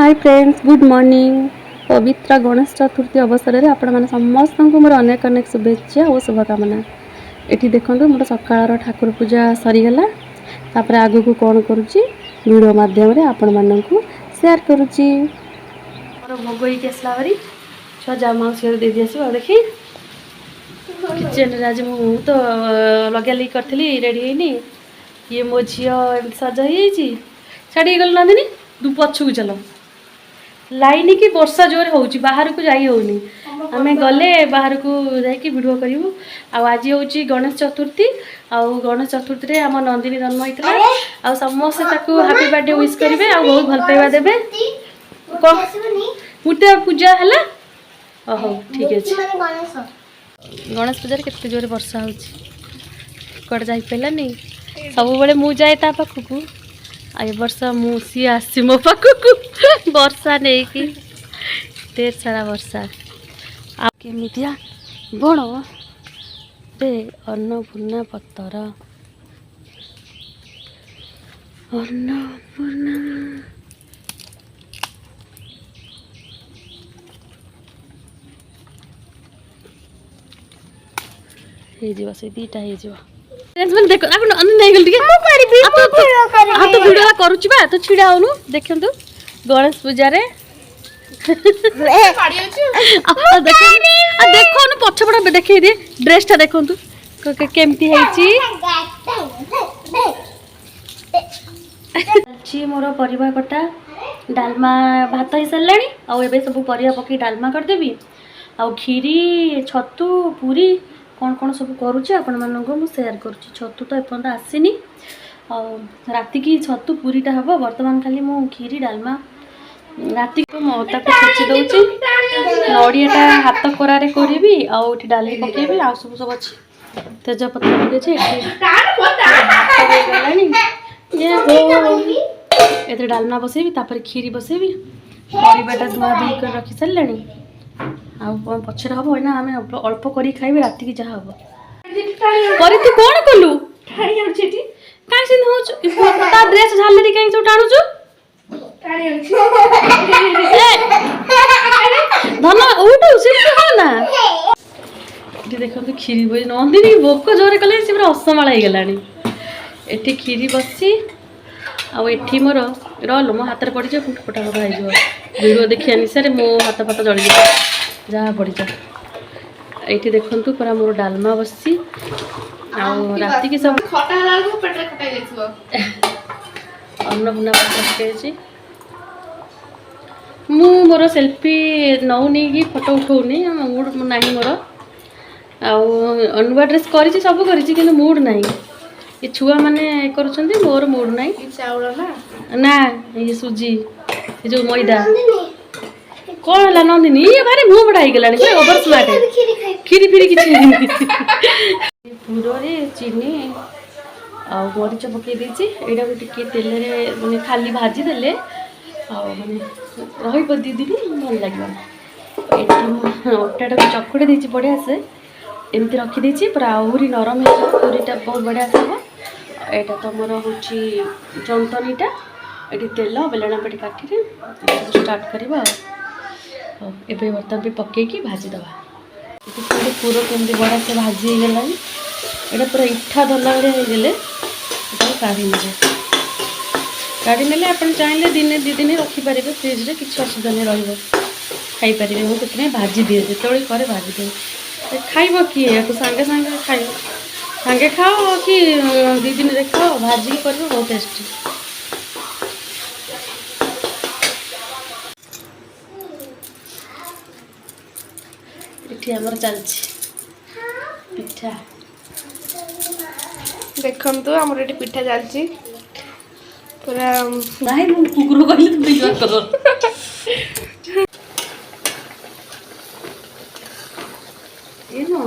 Hi friends good morning. पवित्र गणेश चतुर्थी अवसर में आपण मैंने समस्त को मोर अनेक अनेक शुभेच्छा और शुभकामना। ये देखो मोर सकाळ ठाकुर पूजा सरीगला तापर आगु को कौन करुच्ची वीडियो माध्यम आपण मानक शेयर करुच्ची। मोर भोग होइक आसला बारी छुआ जामाउसी दे दी आसो देखी किचन आज मु तो लगे लगे करी रेडी होनी ये मो झी सज हो छाड़ी गल नंदिनी तू पछू चल लाइन की वर्षा जोर हो बाहर को जाई होनी आम गले बाहर को जाकि वीडियो करूँ। आज हूँ गणेश चतुर्थी गणेश चतुर्थी रे आम नंदिनी जन्म होता है समस्ते हैप्पी बर्थडे विश करेंगे बहुत भल पाइबा देवे गोटे पूजा है हो ठीक है। गणेश पूजा केते जोर वर्षा हो कड़े जापारानी सब बड़े मु जाए ता पाखक आ वर्ष मु सी आसी मो पाखक वर्षा नहीं कि ढेर सारा वर्षा आमिया बण बे अन्नपूर्णा पत्तर अन्नपूर्णा से दीटा देखो वीडियो करुची बा तो छिड़ा होनु देखु गणेश पूजा रे देखो पछपड़ा देखी दे ड्रेस टा देखु केमती है मोर परिवा कटा डालमा भात हो सारे आबे सब परिया पकई डालमा करदेवी आ खीरी छतु पूरी कौन कौन सब करुच्ची आपण मानक मु शेयर करुच्ची। छतु तो एपर्तंत आसीनी राति की छतु पूरीटा हम बर्तमान खाली मु खीरी डालमा राति को मता को छेची दउची नड़ियाटा हाथ करारे करी आउठी डाली पकेबी आ सब सब अच्छी तेजपत्र पकेछे एते डालमा बसेबी तापर खीरी बसेबी परिबाटा धुआ धुई कर रखी सारे पछरे हम ना आम अल्प कर खाइबे राति की जहाँ हम पर तू कौन कलु कहीं ड्रेस झालरी कहीं सब टाणुचु धन उठ ना देखो खीरी बस नंदिनी भोक जोर कले से पूरा असमाल हो गलानी एठी खीरी बसी आठी मोर रो मो हाथ में पड़ जाए फुटफुटा फटा हो वीडियो देखी अनुसार मो हाथ फात जली जहाँ पड़ जाए ये देखु पूरा मोर डालमा बसी राति की सब अन्नपूर्णा पकड़ मु मोर सेल्फी नौनी कि फोटो उठाऊनी मूड ना मोर नुआ ड्रेस कर सब कर मूड ना ये छुआ मैंने कर मोर मूड ना चाउल ना ये सुजी ये जो मैदा कौन है नंदिनी ये भारी मुँह बड़ा हो ओवर स्मार्ट खीरी फिरी किसी पूरे चीनी मरीच पकई देती यहाँ को टे तेल मैंने खाली भाजी देले माने रही दी दिन भल लगे अटाटा को चकुड़ी देती बढ़िया से एमती रखीदे पूरा आहरी नरम हो पूरीटा बहुत बढ़िया से हम यहाँ तो मोर हूँ जंतनीटा ये तेल बेलना पेटी काठी स्टार्ट करवा एबे बर्तन भी पकईकी भाजीदवा पूरा केमती बढ़िया से भाजी होगला यहाँ पूरा इठा धरला भाई काढ़ी ने काढ़ी ने आप चाहिए दिने दी दिन रखिपारे फ्रिज में किसी असुविधा नहीं रहीपर मुझे भाजी दिए जो करे भाजी दिए खाइब किए या सांगे सांगे खाइब सांगे खाओ कि दी दिन खाओ भाजी कर बहुत टेस्टी ये आमर चलती पिठा देखु आमर ये पिठा चलती पूरा नहीं कुकुर कहले तो बिजवा कर ये नो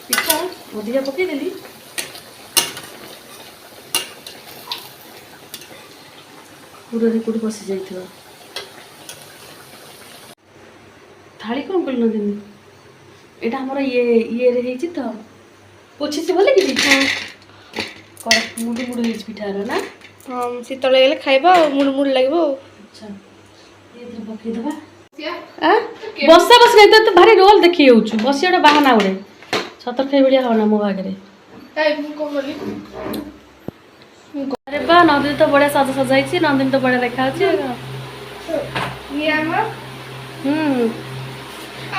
पिठा अधिका पकई देली पूरा कोटी बसी जाइथिबा थाली कौन कर दिन एटा हमर ये रे तो पोछि से बोले कि कर मुडु मुडु पिठार ना हाँ शीतल गले खाइबा मुड़ मुड़ लगे। अच्छा ପକେଇଦବା ବସା ବସ ନାହିଁ ତ ଭାରି ରୋଲ ଦେଖି ଯାଉଛୁ ବସି ଗୋଟେ ବାହାନା ଗୋଟେ ସତର ଖାଇ ଭଳିଆ ହବ ନା ମୋ ଆଗରେ ଆରେ ବା ନନ୍ଦିନୀ ତ ବଢିଆ ସଜା ହେଇଛି ନନ୍ଦିନୀ ତ ବଢିଆ ଦେଖାଯାଉଛି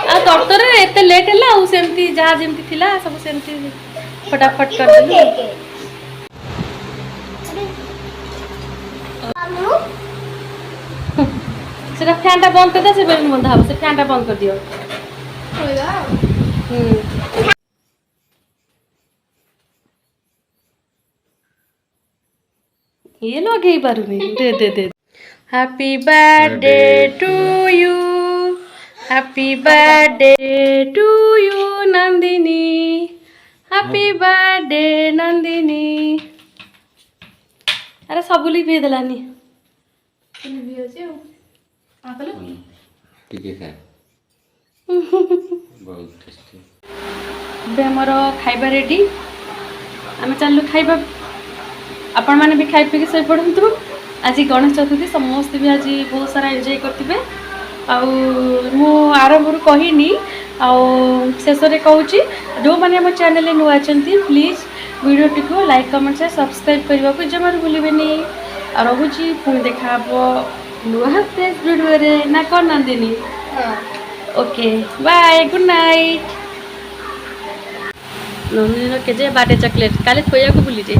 ଆଉ ତରତରେ ଏତେ ଲେଟ୍ ହେଲା ଆଉ ସେମିତି ଯାହା ଯେମିତି ଥିଲା ସବୁ ସେମିତି ଫଟାଫଟ କରିଦେଲୁ সেটা ফ্যানটা বন্ধ করে দাও সে বেলুন বন্ধ হবে সে ফ্যানটা বন্ধ করে দিও ये लगे पारुनी दे दे दे happy birthday to you happy birthday to you Nandini happy birthday Nandini अरे सबुली भी देलानी ଏବେ ଆମର ଖାଇବା ରେଡ଼ି ଆମେ ଚାଲିଲୁ ଖାଇବା ଆପଣମାନେ ବି ଖାଇ ପିଇକି ଶୋଇପଡ଼ନ୍ତୁ ଆଜି ଗଣେଶ ଚତୁର୍ଥୀ ସମସ୍ତେ ବି ଆଜି ବହୁତ ସାରା ଏନ୍ଜୟ କରିଥିବେ ଆଉ ମୁଁ ଆରମ୍ଭରୁ କହିନି ଆଉ ଶେଷରେ କହୁଛି ଯେଉଁମାନେ ଆମ ଚ୍ୟାନେଲରେ ନୂଆ ଅଛନ୍ତି ପ୍ଲିଜ୍ ଭିଡ଼ିଓଟିକୁ ଲାଇକ୍ କମେଣ୍ଟ ସେୟାର ସବସ୍କ୍ରାଇବ୍ କରିବାକୁ ଜମାରୁ ଭୁଲିବେନି ଆଉ ରହୁଛି ପୁଣି ଦେଖା ହେବ ନୂଆ ଫ୍ରେଶ୍ ଭିଡ଼ିଓରେ ନା କ'ଣ Nandini okay bye good night Nandini के जे बाटे चॉकलेट काले खोया को भूली जाई